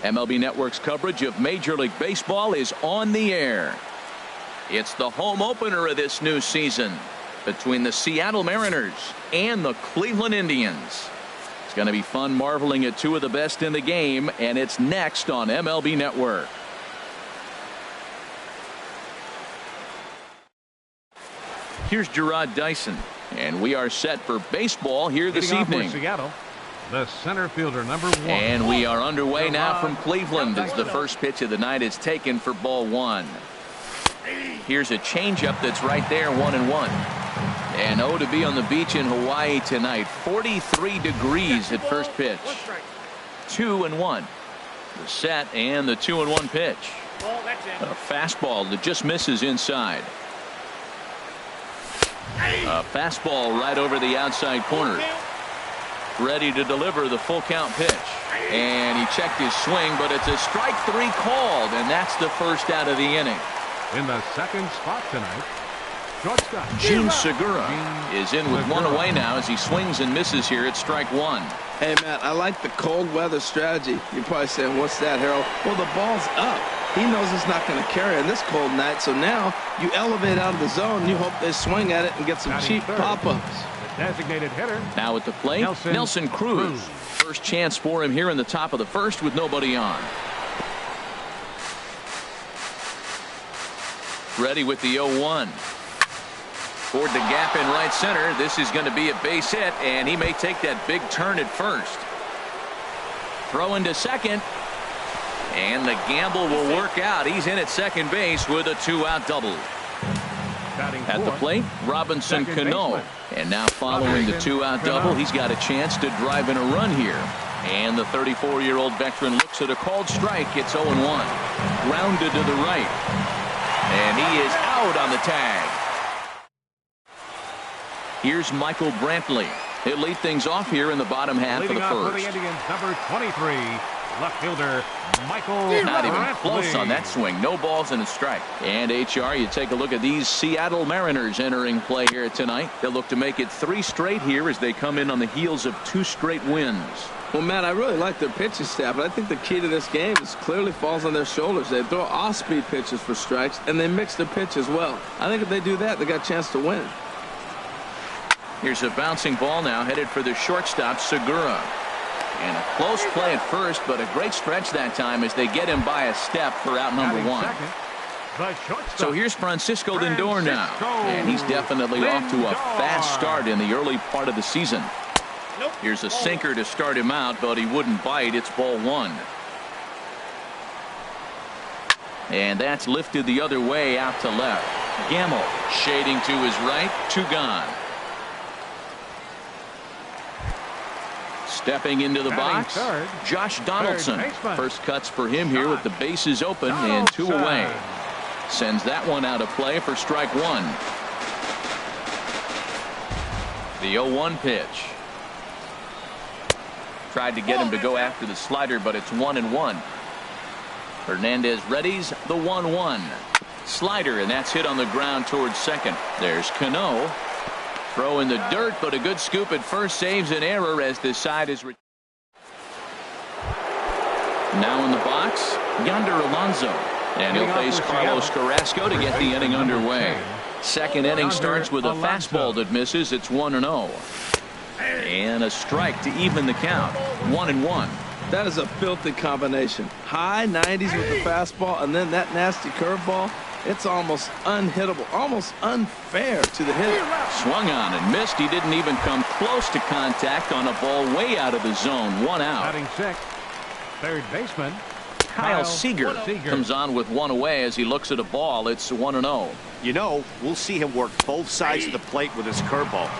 MLB Network's coverage of Major League Baseball is on the air. It's the home opener of this new season between the Seattle Mariners and the Cleveland Indians. It's going to be fun marveling at two of the best in the game, and it's next on MLB Network. Here's Gerard Dyson, and we are set for baseball here this evening. Seattle, the center fielder, number 1. And we are underway now from Cleveland as the first pitch of the night is taken for ball 1. Here's a changeup that's right there, 1-1. And to be on the beach in Hawaii tonight. 43 degrees at first pitch. 2-1. The set and the 2-1 pitch. A fastball that just misses inside. A fastball right over the outside corner. Ready to deliver the full count pitch. And he checked his swing, but it's a strike 3 called, and that's the first out of the inning. In the second spot tonight, shortstop Gene Segura is in with one away now as he swings and misses here at strike 1. Hey, Matt, I like the cold weather strategy. You're probably saying, what's that, Harold? Well, the ball's up. He knows it's not going to carry on this cold night, so now you elevate out of the zone, and you hope they swing at it and get some cheap pop-ups. Designated hitter. Now at the plate, Nelson Cruz. First chance for him here in the top of the first with nobody on. Ready with the 0-1. Toward the gap in right center. This is going to be a base hit, and he may take that big turn at first. Throw into second. And the gamble will work out. He's in at second base with a 2-out double. At the plate, Robinson Cano. And now following the 2-out double, he's got a chance to drive in a run here. And the 34-year-old veteran looks at a called strike. It's 0-1. Grounded to the right. And he is out on the tag. Here's Michael Brantley. He'll lead things off here in the bottom half of the first. For the Indians, number 23, left fielder Michael Not even Brantley. close on that swing. No balls and a strike. And HR, you take a look at these Seattle Mariners entering play here tonight. They'll look to make it 3 straight here as they come in on the heels of 2 straight wins. Well, Matt, I really like their pitching staff, but I think the key to this game is clearly falls on their shoulders. They throw off-speed pitches for strikes, and they mix their pitch as well. I think if they do that, they got a chance to win. Here's a bouncing ball now headed for the shortstop, Segura. And a close play at first, but a great stretch that time as they get him by a step for out number 1. So here's Francisco Lindor now. And he's definitely off to a fast start in the early part of the season. Here's a sinker to start him out, but he wouldn't bite. It's ball 1. And that's lifted the other way out to left. Gamble shading to his right. 2 gone. Stepping into the box, Josh Donaldson. First cuts for him here with the bases open and 2 away. Sends that one out of play for strike 1. The 0-1 pitch. Tried to get him to go after the slider, but it's 1-1. Hernandez readies the 1-1. Slider, and that's hit on the ground towards second. There's Cano. Throw in the dirt, but a good scoop at first saves an error as the side is. Now in the box, Yonder Alonso. And he'll face Carlos Carrasco to get the inning underway. Second inning starts with a fastball that misses. It's 1-0. And a strike to even the count. 1-1. That is a filthy combination. High 90s with the fastball, and then that nasty curveball. It's almost unhittable, almost unfair to the hitter. Swung on and missed. He didn't even come close to contact on a ball way out of the zone. 1 out. Batting 6th, third baseman Kyle Seager comes on with 1 away as he looks at a ball. It's 1-0. You know, we'll see him work both sides of the plate with his curveball.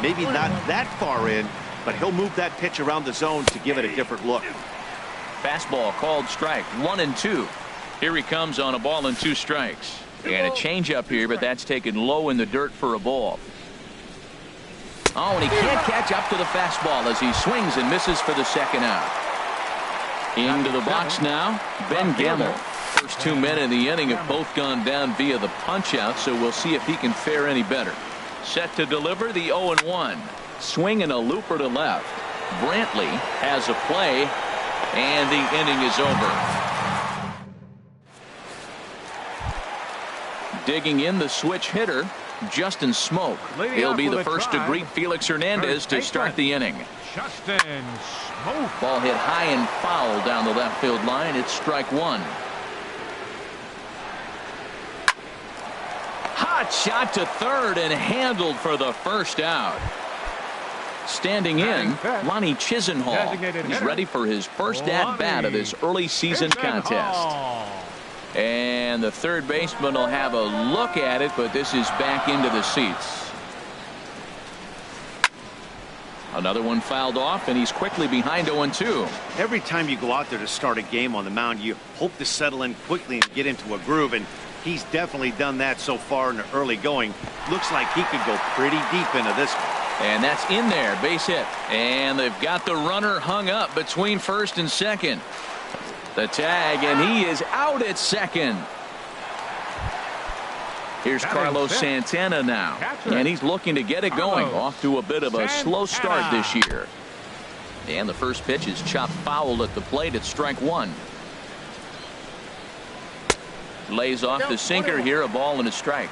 Maybe not that far in, but he'll move that pitch around the zone to give it a different look. Fastball called strike. 1-2. Here he comes on a ball and 2 strikes. And a changeup here, but that's taken low in the dirt for a ball. Oh, and he can't catch up to the fastball as he swings and misses for the second out. Into the box now, Ben Gamble. First 2 men in the inning have both gone down via the punch-out, so we'll see if he can fare any better. Set to deliver the 0-1. Swing and a looper to left. Brantley has a play. And the inning is over. Digging in the switch hitter, Justin Smoke. He'll be the first to greet Felix Hernandez to start the inning. Justin Smoke. Ball hit high and foul down the left field line. It's strike one. Hot shot to third and handled for the first out. Standing in, Lonnie Chisenhall. He's ready for his first at-bat of this early season contest. And the third baseman will have a look at it, but this is back into the seats. Another one fouled off, and he's quickly behind 0-2. Every time you go out there to start a game on the mound, you hope to settle in quickly and get into a groove, and he's definitely done that so far in the early going. Looks like he could go pretty deep into this one. And that's in there, base hit. And they've got the runner hung up between first and second. The tag, and he is out at second. Here's Carlos Santana now, and he's looking to get it going. Off to a bit of a slow start this year. And the first pitch is chopped foul at the plate. It's strike one. Lays off the sinker here, a ball and a strike.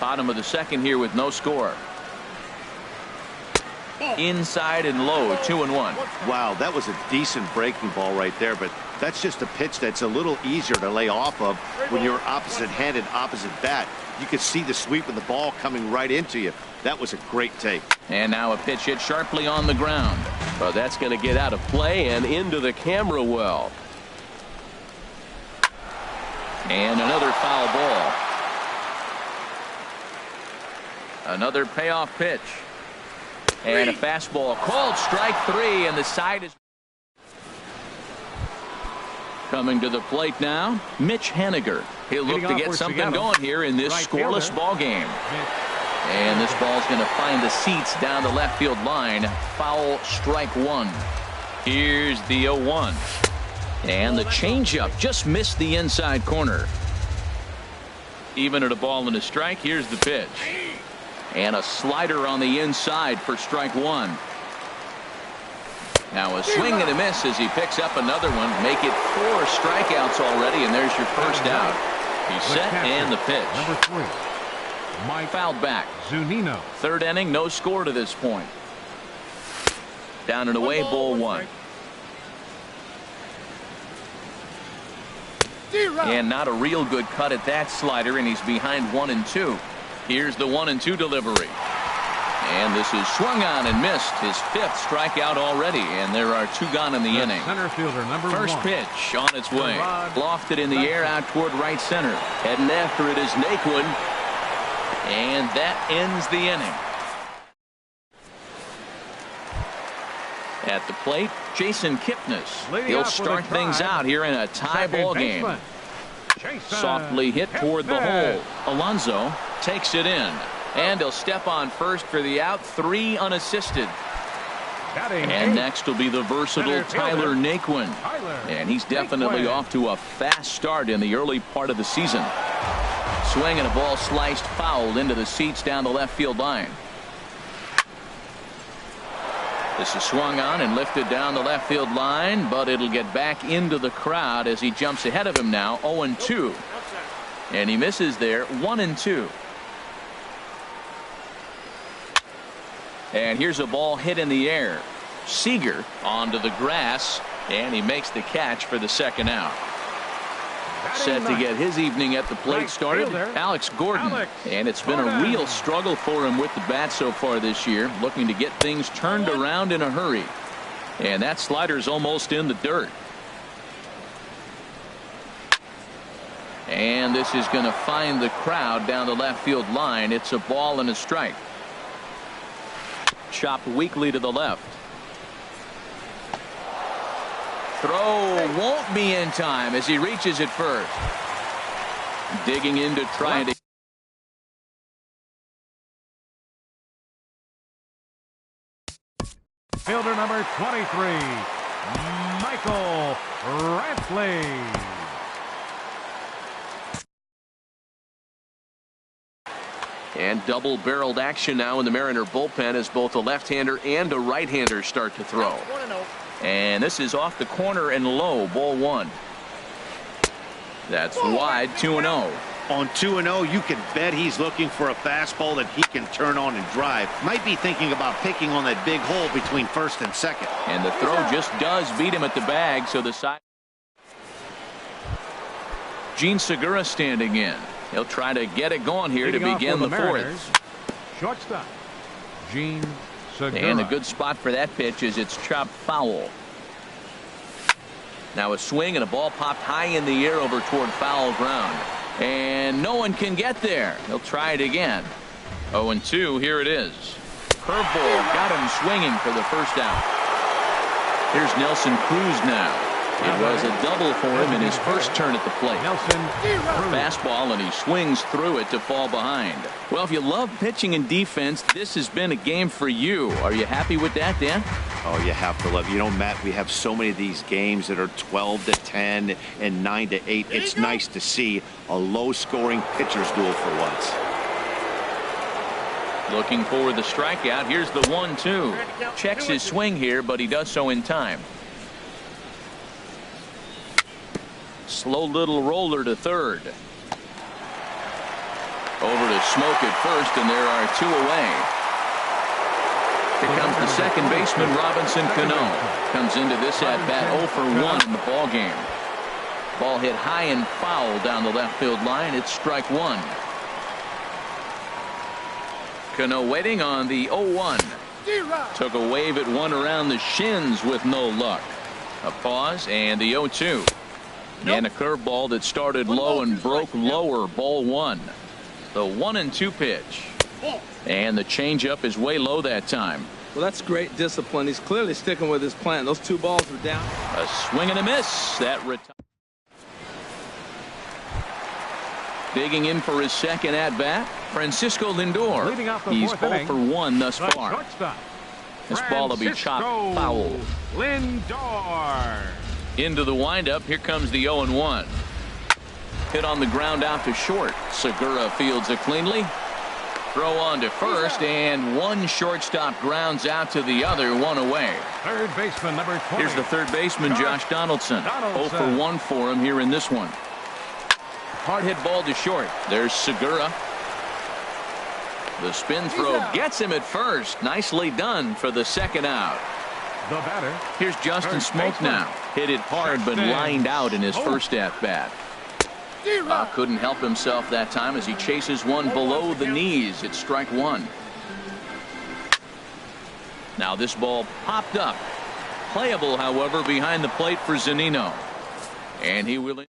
Bottom of the second here with no score. Inside and low, 2-1. Wow, that was a decent breaking ball right there, but that's just a pitch that's a little easier to lay off of when you're opposite-handed, opposite bat. You could see the sweep of the ball coming right into you. That was a great take. And now a pitch hit sharply on the ground. But that's going to get out of play and into the camera well. And another foul ball. Another payoff pitch. And a fastball called strike three, and the side is coming to the plate now. Mitch Haniger. He'll look to get something going here in this scoreless ball game. And this ball's going to find the seats down the left field line. Foul, strike one. Here's the 0-1. And the changeup just missed the inside corner. Even at a ball and a strike, here's the pitch. And a slider on the inside for strike one. Now a swing and a miss as he picks up another one. Make it 4 strikeouts already, and there's your first out. He's set and the pitch. Number 3. Mike fouled back. Zunino. Third inning, no score to this point. Down and away, ball one. And not a real good cut at that slider, and he's behind 1-2. Here's the 1-2 delivery. And this is swung on and missed. His 5th strikeout already, and there are 2 gone in the inning. Center fielder, number First 1. pitch on its way. Lofted in the air out toward right center. Heading after it is Naquin. And that ends the inning. At the plate, Jason Kipnis. He'll start things out here in a tie ball game. Softly hit toward the hole. Alonso takes it in. And he'll step on first for the out. 3 unassisted. And next will be the versatile Tyler Naquin. And he's definitely off to a fast start in the early part of the season. Swing and a ball sliced foul into the seats down the left field line. This is swung on and lifted down the left field line, but it'll get back into the crowd as he jumps ahead of him now. 0-2. And he misses there. 1-2. And here's a ball hit in the air. Seager onto the grass, and he makes the catch for the second out. Set to get his evening at the plate started, Alex Gordon. And it's been a real struggle for him with the bat so far this year, looking to get things turned around in a hurry. And that slider's almost in the dirt. And this is going to find the crowd down the left field line. It's a ball and a strike. Chopped weakly to the left. Throw won't be in time as he reaches it first. Digging in to try to. Fielder number 23, Michael Brantley. And double-barreled action now in the Mariner bullpen as both a left-hander and a right-hander start to throw. And this is off the corner and low, ball one. That's wide, 2-0. On 2-0, you can bet he's looking for a fastball that he can turn on and drive. Might be thinking about picking on that big hole between first and second. And the throw just does beat him at the bag, so the side. Gene Segura standing in. He'll try to get it going here to begin the fourth. Shortstop, Gene Segura. And a good spot for that pitch is it's chopped foul. Now a swing and a ball popped high in the air over toward foul ground. And no one can get there. He'll try it again. 0-2, here it is. Curveball got him swinging for the first out. Here's Nelson Cruz now. It was a double for him in his first turn at the plate. Fastball, and he swings through it to fall behind. Well, if you love pitching and defense, this has been a game for you. Are you happy with that, Dan? Oh, you have to love. You know, Matt, we have so many of these games that are 12-10 and 9-8. It's nice to see a low-scoring pitcher's duel for once. Looking for the strikeout. Here's the 1-2. Checks his swing here, but he does so in time. Slow little roller to third. Over to Smoke at first, and there are two away. Here comes the second baseman, Robinson Cano. Comes into this at bat 0 for 1 in the ball game. Ball hit high and foul down the left field line. It's strike one. Cano waiting on the 0-1. Took a wave at one around the shins with no luck. A pause and the 0-2. And a curveball that started low and broke lower, ball one. The 1-2 pitch. And the changeup is way low that time. Well, that's great discipline. He's clearly sticking with his plan. Those two balls were down. A swing and a miss. That digging in for his second at bat, Francisco Lindor. He's 0 for 1 thus far. This ball will be chopped foul. Lindor. Into the windup. Here comes the 0-1. Hit on the ground out to short. Segura fields it cleanly. Throw on to first, and one shortstop grounds out to the other, one away. Third baseman number 20. Here's the third baseman, Josh Donaldson. 0 for 1 for him here in this one. Hard hit ball to short. There's Segura. The spin throw gets him at first. Nicely done for the second out. The batter. Here's Justin Smoke now. Hit it hard but lined out in his first at bat. Couldn't help himself that time as he chases one below the knees. It's strike one. Now this ball popped up. Playable, however, behind the plate for Zunino. And he will.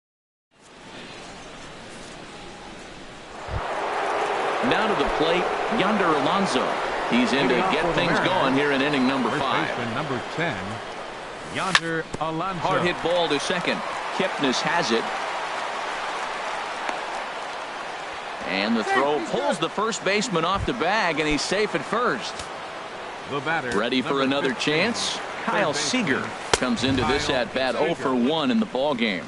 Now to the plate, Yonder Alonso. He's in to get things going here in inning number 5. Number 10, Yonder Alonso. Hard hit ball to second. Kipnis has it. And the throw pulls the first baseman off the bag, and he's safe at first. The batter. Ready for another chance? Kyle Seager comes into this at bat 0 for 1 in the ball game.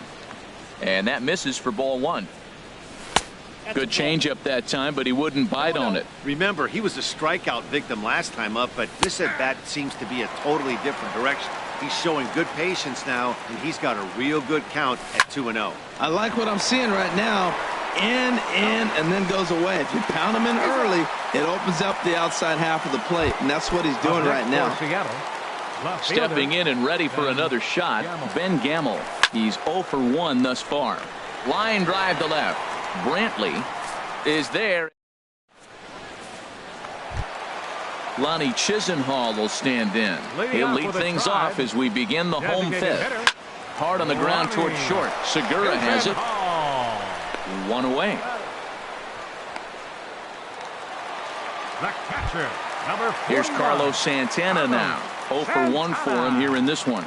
And that misses for ball one. Good changeup that time, but he wouldn't bite on it. Remember, he was a strikeout victim last time up, but this at bat seems to be a totally different direction. He's showing good patience now, and he's got a real good count at 2-0. I like what I'm seeing right now. In, and then goes away. If you pound him in early, it opens up the outside half of the plate, and that's what he's doing right now. Stepping in and ready for another shot, Ben Gamel. He's 0 for 1 thus far. Line drive to left. Brantley is there. Lonnie Chisenhall will stand in. He'll lead things off as we begin the home fifth. Hard on the ground towards short. Segura has it. One away. The catcher, number 41. Here's Carlos Santana now. 0 for 1 for him here in this one.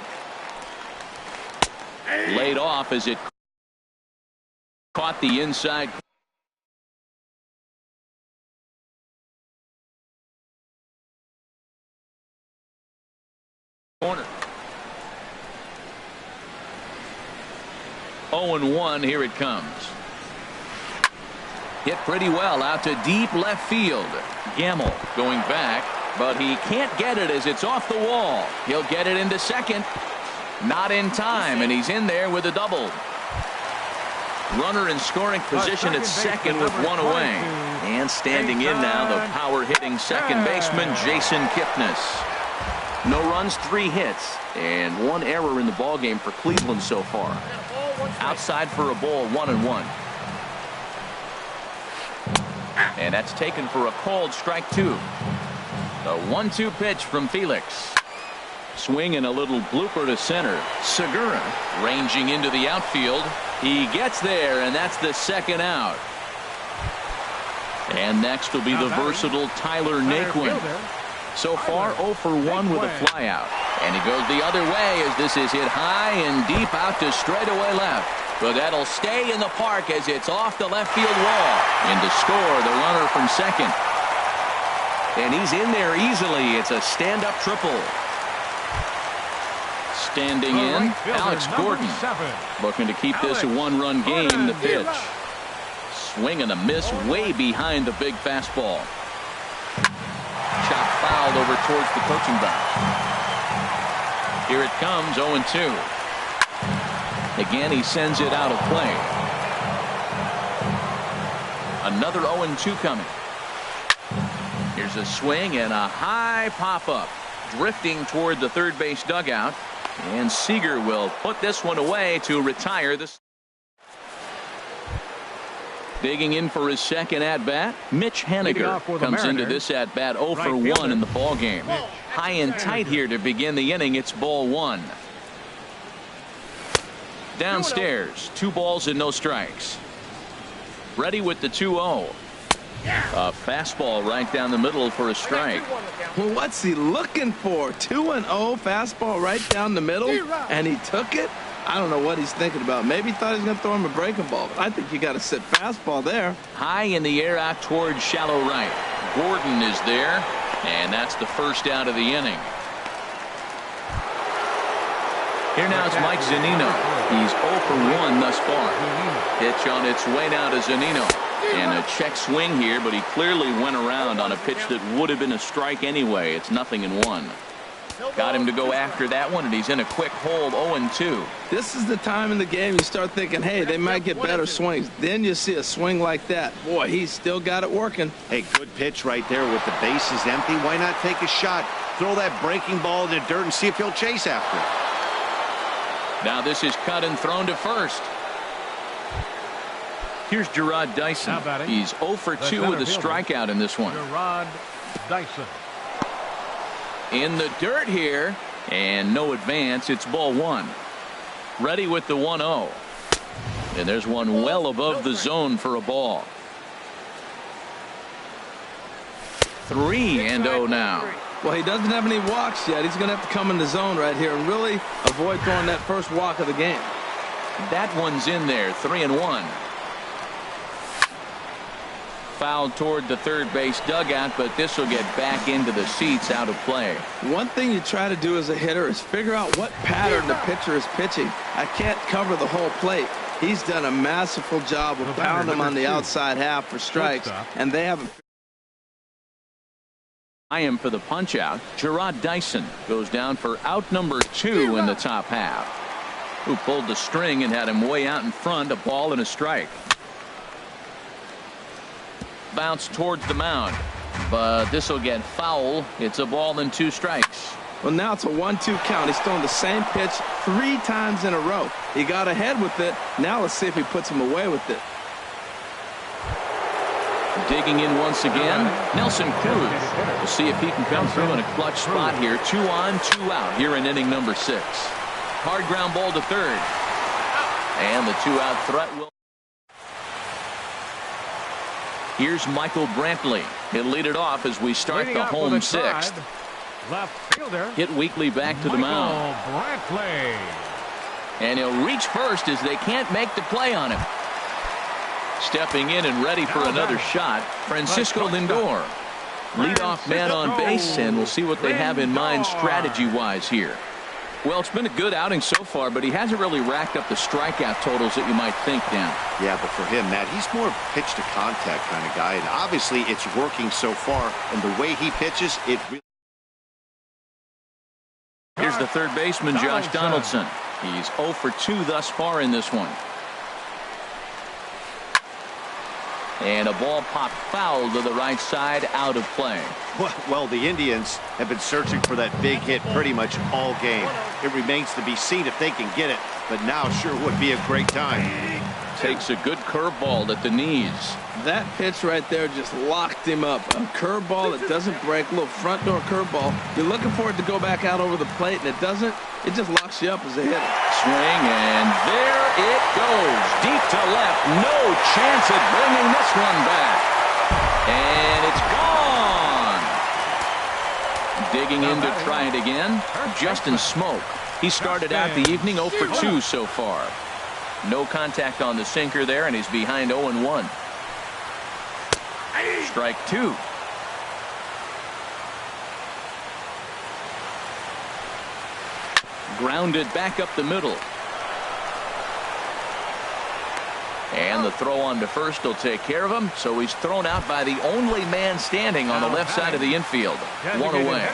Laid off as it caught the inside corner. 0-1. Here it comes. Hit pretty well out to deep left field. Gamel going back. but he can't get it as it's off the wall. He'll get it into second. Not in time, and he's in there with a double. Runner in scoring position at second with one away. And standing in now, the power-hitting second baseman, Jason Kipnis. No runs, 3 hits, and 1 error in the ballgame for Cleveland so far. Outside for a ball, 1-1. And that's taken for a called strike 2. The 1-2 pitch from Felix. Swing and a little blooper to center. Segura ranging into the outfield. He gets there, and that's the second out. And next will be the versatile Tyler Naquin. So far, 0 for 1 with a flyout. And he goes the other way as this is hit high and deep out to straightaway left. But that'll stay in the park as it's off the left field wall. And to score, the runner from second. And he's in there easily. It's a stand-up triple. Standing in, Alex Gordon. Looking to keep this a 1-run game. The pitch. Swing and a miss way behind the big fastball. Chop fouled over towards the coaching box. Here it comes, 0-2. Again, he sends it out of play. Another 0-2 coming. Here's a swing and a high pop-up. Drifting toward the third base dugout. And Seager will put this one away to retire this. Digging in for his second at-bat, Mitch Haniger comes into this at-bat 0 for 1 in the ballgame. High and tight here to begin the inning. It's ball 1. Downstairs, 2 balls and no strikes. Ready with the 2-0. A fastball right down the middle for a strike. Well, what's he looking for? 2-0 fastball right down the middle, and he took it? I don't know what he's thinking about. Maybe he thought he was going to throw him a breaking ball. But I think you got to sit fastball there. High in the air out towards shallow right. Gordon is there, and that's the first out of the inning. Here now is Mike Zunino. He's 0 for 1 thus far. Pitch on its way now to Zunino. And a check swing here, but he clearly went around on a pitch that would have been a strike anyway. It's 0-1. Got him to go after that one, and he's in a quick hold, 0-2. This is the time in the game you start thinking, hey, they might get better swings. Then you see a swing like that. Boy, he's still got it working. Hey, good pitch right there with the bases empty. Why not take a shot? Throw that breaking ball in the dirt and see if he'll chase after it. Now this is cut and thrown to first. Here's Gerard Dyson. He's 0 for 2 with a strikeout in this one. Gerard Dyson. In the dirt here, and no advance. It's ball 1. Ready with the 1-0. And there's one well above the zone for a ball. 3-0 now. Well, he doesn't have any walks yet. He's going to have to come in the zone right here and really avoid throwing that first walk of the game. That one's in there, 3-1. Fouled toward the third base dugout, but this will get back into the seats out of play. One thing you try to do as a hitter is figure out what pattern the pitcher is pitching. I can't cover the whole plate. He's done a masterful job of pounding him on the outside half for strikes, and they haven't. I am for the punch out. Gerard Dyson goes down for out number 2 in the top half. Who pulled the string and had him way out in front, a ball and a strike. Bounce towards the mound, but this will get foul. It's a ball and 2 strikes. Well, now it's a 1-2 count. He's thrown the same pitch 3 times in a row. He got ahead with it. Now let's see if he puts him away with it. Digging in once again, Nelson Cruz. We'll see if he can come through in a clutch spot here. 2 on, 2 out here in inning number 6. Hard ground ball to third, and the 2-out threat will. Here's Michael Brantley. He'll lead it off as we start the home 6th. Left fielder. Hit weakly back to the mound. Brantley. And he'll reach first as they can't make the play on him. Stepping in and ready for another shot, Francisco Lindor. Leadoff man on base, and we'll see what they have in mind strategy-wise here. Well, it's been a good outing so far, but he hasn't really racked up the strikeout totals that you might think, Dan. Yeah, but for him, Matt, he's more pitch to contact kind of guy, and obviously it's working so far, and the way he pitches, it really is the third baseman, Josh Donaldson. He's 0 for 2 thus far in this one. And a ball popped foul to the right side, out of play. Well, the Indians have been searching for that big hit pretty much all game. It remains to be seen if they can get it, but now sure would be a great time. Takes a good curveball at the knees. That pitch right there just locked him up. A curveball that doesn't break, a little front door curveball. You're looking for it to go back out over the plate, and it doesn't. It just locks you up as a hitter. Swing, and there it goes. Deep to left. No chance at bringing this one back. And it's gone. Digging in to try it again, Justin Smoak. He started out the evening 0 for 2 so far. No contact on the sinker there, and he's behind 0-1. Strike 2. Grounded back up the middle. And the throw on to first will take care of him, so he's thrown out by the only man standing on the left side of the infield. One away.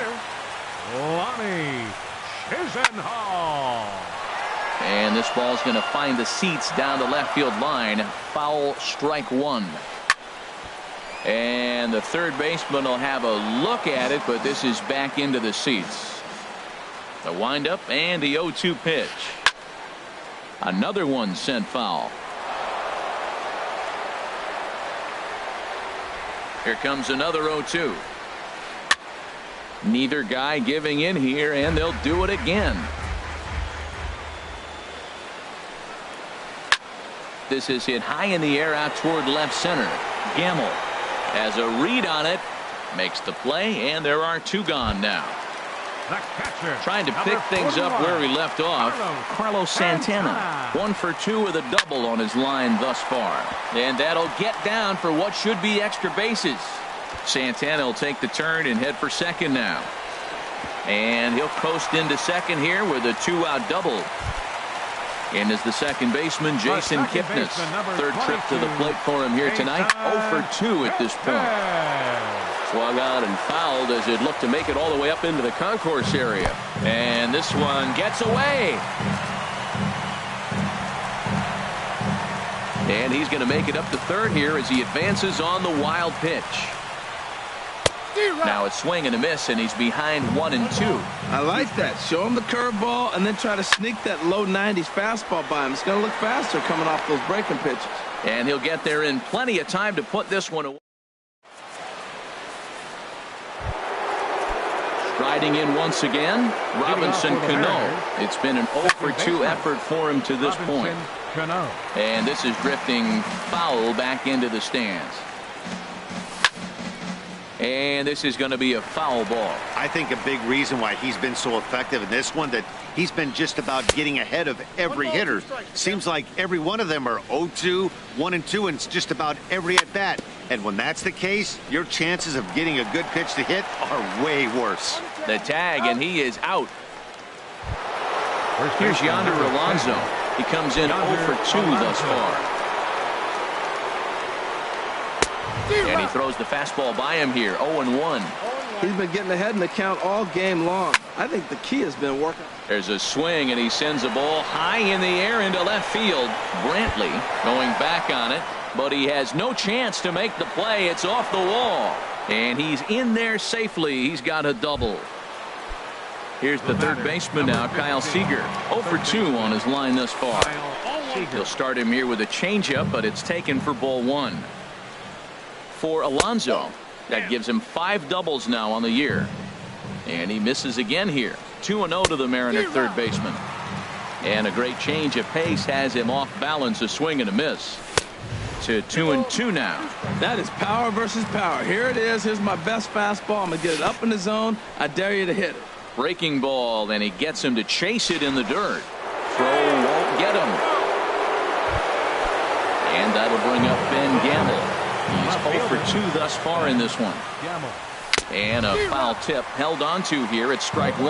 And this ball's going to find the seats down the left field line. Foul, strike 1. And the third baseman will have a look at it, but this is back into the seats. The windup and the 0-2 pitch. Another one sent foul. Here comes another 0-2. Neither guy giving in here, and they'll do it again. This is hit high in the air out toward left center. Gamble has a read on it, makes the play, and there are 2 gone now. Trying to pick things up where he left off, Carlos Santana. 1 for 2 with a double on his line thus far. And that'll get down for what should be extra bases. Santana will take the turn and head for second now. And he'll coast into second here with a 2-out double. In is the second baseman, Jason Kipnis. Third trip to the plate for him here tonight. 0 for 2 at this point. Swung out and fouled as it looked to make it all the way up into the concourse area. And this one gets away. And he's going to make it up to third here as he advances on the wild pitch. Now it's swing and a miss, and he's behind 1-2. I like that. Show him the curveball and then try to sneak that low 90s fastball by him. It's going to look faster coming off those breaking pitches. And he'll get there in plenty of time to put this one away. Striding in once again, Robinson Cano. It's been an 0 for 2 effort for him to this point. And this is drifting foul back into the stands. And this is going to be a foul ball. I think a big reason why he's been so effective in this one, that he's been just about getting ahead of every hitter. Seems like every one of them are 0-2, 1-2, and it's just about every at bat. And when that's the case, your chances of getting a good pitch to hit are way worse. The tag, and he is out. Here's Yonder Alonso. He comes in 0 for 2 thus far. And he throws the fastball by him here, 0-1. He's been getting ahead in the count all game long. I think the key has been working. There's a swing, and he sends a ball high in the air into left field. Brantley going back on it, but he has no chance to make the play. It's off the wall, and he's in there safely. He's got a double. Here's the third baseman now, Kyle Seager. 0 for 2 on his line thus far. He'll start him here with a changeup, but it's taken for ball 1. For Alonso, that gives him 5 doubles now on the year. And he misses again here. 2-0 to the Mariner third baseman. And a great change of pace has him off balance, a swing and a miss. To 2-2 now. That is power versus power. Here it is. Here's my best fastball. I'm going to get it up in the zone. I dare you to hit it. Breaking ball, and he gets him to chase it in the dirt. Throw won't get him. And that'll bring up Ben Gamble. He's 0 for 2 thus far in this one. And a foul tip held on to here at strike 1.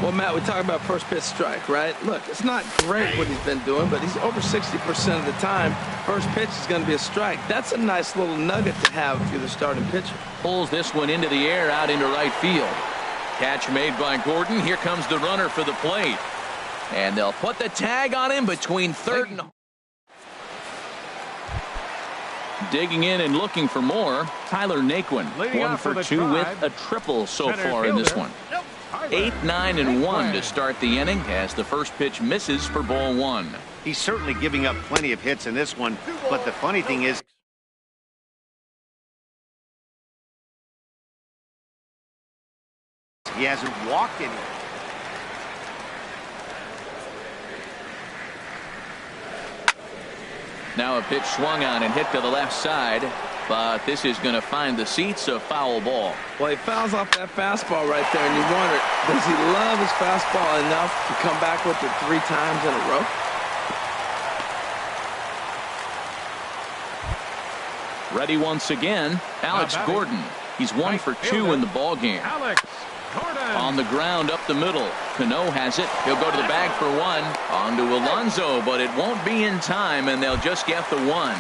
Well, Matt, we talk about first pitch strike, right? Look, it's not great what he's been doing, but he's over 60% of the time. First pitch is going to be a strike. That's a nice little nugget to have if you're the starting pitcher. Pulls this one into the air out into right field. Catch made by Gordon. Here comes the runner for the plate. And they'll put the tag on him between third and... Digging in and looking for more, Tyler Naquin. 1 for 2 with a triple so far in this one. 8, 9, and 1 to start the inning as the first pitch misses for ball 1. He's certainly giving up plenty of hits in this one, but the funny thing is he hasn't walked any. Now a pitch swung on and hit to the left side, but this is going to find the seats, a foul ball. Well, he fouls off that fastball right there, and you wonder, does he love his fastball enough to come back with it 3 times in a row? Ready once again, Alex Gordon. He's 1 for 2 in the ball game. Alex Gordon. On the ground up the middle. Cano has it. He'll go to the bag for 1. On to Alonso, but it won't be in time, and they'll just get the 1.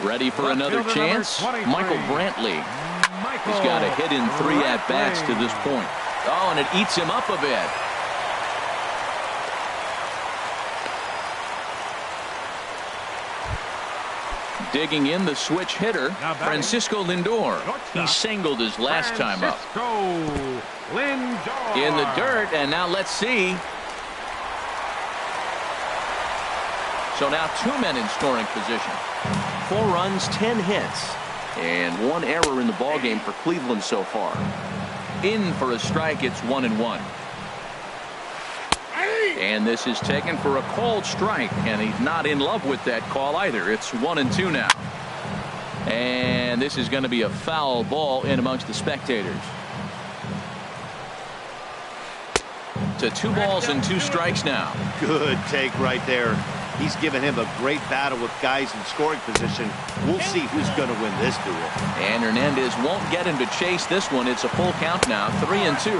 Ready for another chance? Michael Brantley. He's got a hit in 3 at-bats to this point. Oh, and it eats him up a bit. Digging in the switch hitter, Francisco Lindor. He singled his last time up. In the dirt, and now let's see. So now 2 men in scoring position. 4 runs, 10 hits, and 1 error in the ballgame for Cleveland so far. In for a strike, it's 1-1. And this is taken for a called strike, and he's not in love with that call either. It's 1-2 now. And this is going to be a foul ball in amongst the spectators. To 2 balls and 2 strikes now. Good take right there. He's given him a great battle with guys in scoring position. We'll see who's going to win this duel. And Hernandez won't get him to chase this one. It's a full count now, 3-2.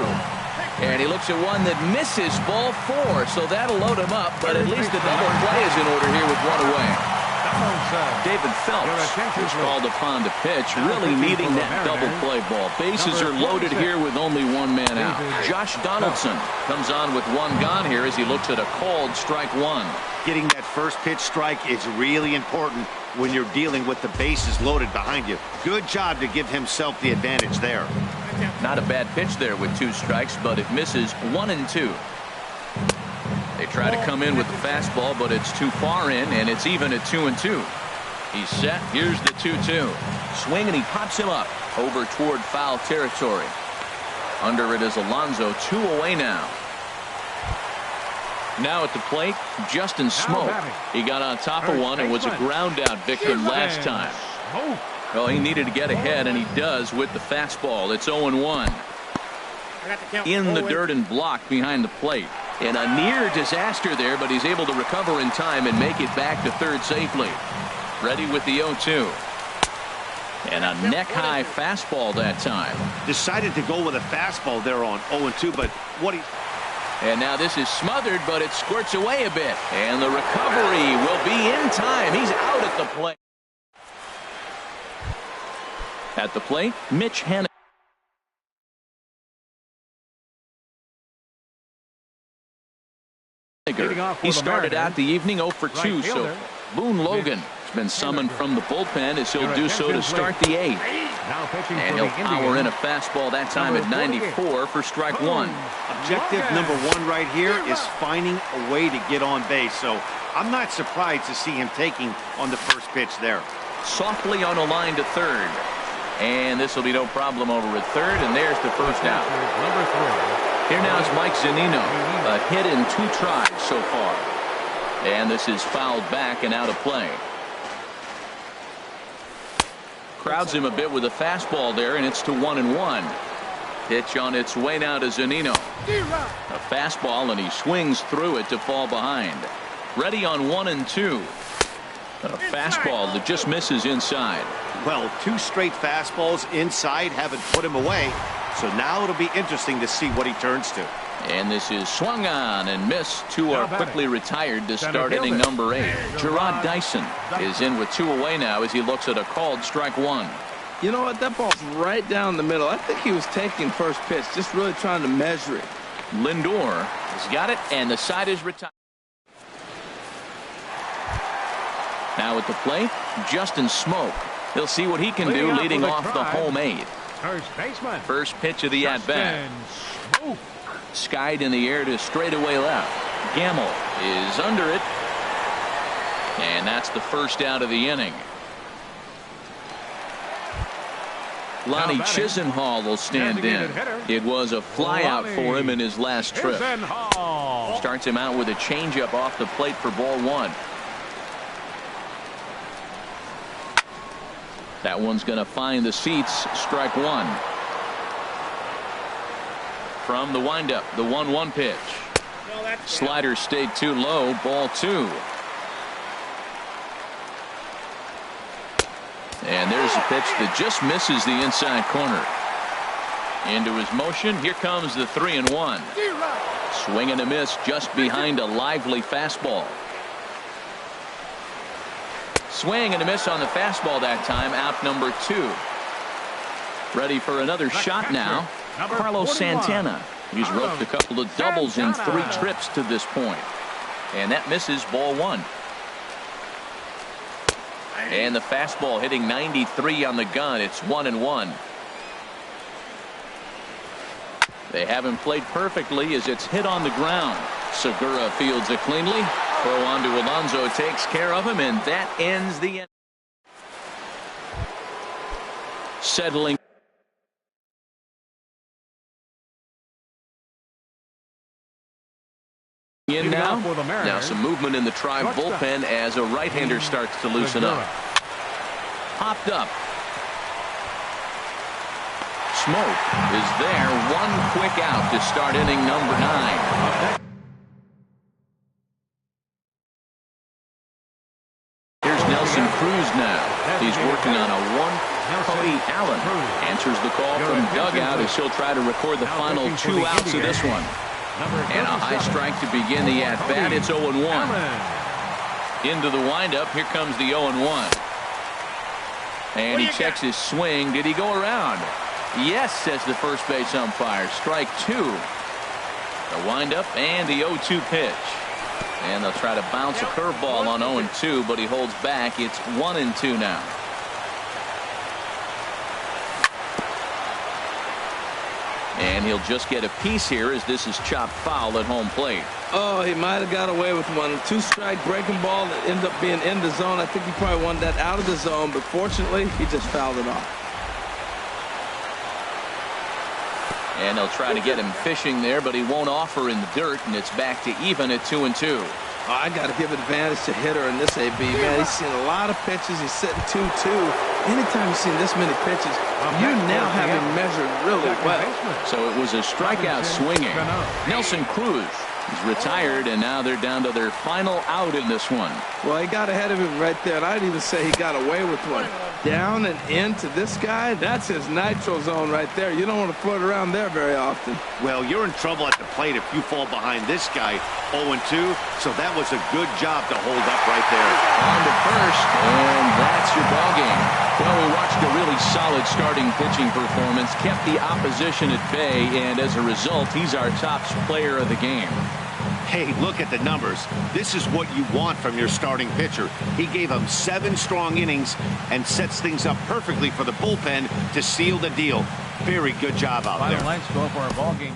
And he looks at one that misses, ball 4, so that'll load him up, but at least the double play is in order here with 1 away. David Phelps is called upon to pitch, really needing that double play ball. Bases are loaded here with only 1 man out. Josh Donaldson comes on with 1 gone here as he looks at a called strike 1. Getting that first pitch strike is really important when you're dealing with the bases loaded behind you. Good job to give himself the advantage there. Not a bad pitch there with 2 strikes, but it misses 1-2. They try to come in with the fastball, but it's too far in, and it's even at 2-2. He's set. Here's the 2-2. Swing, and he pops him up over toward foul territory. Under it is Alonso, 2 away now. Now at the plate, Justin Smoke. He got on top of one and was a ground out victim last time. Well, he needed to get ahead, and he does with the fastball. It's 0-1. In the dirt and blocked behind the plate. And a near disaster there, but he's able to recover in time and make it back to third safely. Ready with the 0-2. And a neck-high fastball that time. Decided to go with a fastball there on 0-2, but what he... And now this is smothered, but it squirts away a bit. And the recovery will be in time. He's out at the plate. At the plate, Mitch Haniger. He started out the evening 0 for 2 so far. Boone Logan has been summoned from the bullpen as he'll do so to start the 8th. And he'll power in a fastball that time at 94 for strike 1. Objective number 1 right here is finding a way to get on base. So I'm not surprised to see him taking on the first pitch there. Softly on a line to third. And this will be no problem over at third. And there's the first out. Number 3. Here now is Mike Zunino. A hit in 2 tries so far. And this is fouled back and out of play. Crowds him a bit with a fastball there, and it's to 1-1. Pitch on its way now to Zunino. A fastball, and he swings through it to fall behind. Ready on 1-2. A fastball that just misses inside. Well, 2 straight fastballs inside haven't put him away. So now it'll be interesting to see what he turns to. And this is swung on and missed. 2 are quickly retired to start inning number 8. Gerard Dyson is in with 2 away now as he looks at a called strike 1. You know what? That ball's right down the middle. I think he was taking first pitch, just really trying to measure it. Lindor has got it, and the side is retired. Now at the plate, Justin Smoke. He'll see what he can do leading off the home 8. First baseman. First pitch of the at-bat. Skied in the air to straightaway left. Gamble is under it. And that's the first out of the inning. Lonnie Chisenhall will stand in. It was a flyout for him in his last trip. Starts him out with a changeup off the plate for ball 1. That one's going to find the seats. Strike 1. From the windup, the 1-1 pitch. Slider stayed too low. Ball 2. And there's a pitch that just misses the inside corner. Into his motion. Here comes the 3-1. Swing and a miss just behind a lively fastball. Swing and a miss on the fastball that time. Out number 2. Ready for another shot now. Carlos Santana. He's roped a couple of doubles in 3 trips to this point. And that misses ball 1. And the fastball hitting 93 on the gun. It's 1-1. They haven't played perfectly as it's hit on the ground. Segura fields it cleanly. Throw on to Alonso takes care of him, and that ends the inning. Settling in now. Now some movement in the Tribe bullpen as a right-hander starts to loosen up. Popped up. Smoke is there. One quick out to start inning number 9. Here's Nelson Cruz now. He's working on a 1. Cody Allen answers the call from dugout as he'll try to record the final 2 outs of this one. And a high strike to begin the at-bat. It's 0-1. Into the windup. Here comes the 0-1. And he checks his swing. Did he go around? Yes, says the first base umpire. Strike 2. The windup and the 0-2 pitch. And they'll try to bounce a curveball on 0-2, but he holds back. It's 1-2 now. And he'll just get a piece here as this is chopped foul at home plate. Oh, he might have got away with one. 2-strike breaking ball that ended up being in the zone. I think he probably wanted that out of the zone, but fortunately, he just fouled it off. And they'll try to get him fishing there, but he won't offer in the dirt, and it's back to even at 2-2. Oh, I got to give advantage to hitter in this AB. Man, he's seen a lot of pitches. He's sitting 2-2. Anytime you've seen this many pitches, you now have him measured really well. So it was a strikeout swinging. Nelson Cruz is retired, and now they're down to their final out in this one. Well, he got ahead of him right there, and I'd even say he got away with one. Down and into this guy, that's his nitro zone right there. You don't want to float around there very often. Well, you're in trouble at the plate if you fall behind this guy 0-2, so that was a good job to hold up right there. On to first, and that's your ballgame. Well, we watched a really solid starting pitching performance, kept the opposition at bay, and as a result, he's our top player of the game. Hey, look at the numbers. This is what you want from your starting pitcher. He gave them 7 strong innings and sets things up perfectly for the bullpen to seal the deal. Very good job out there. Final lengths go for a ball game.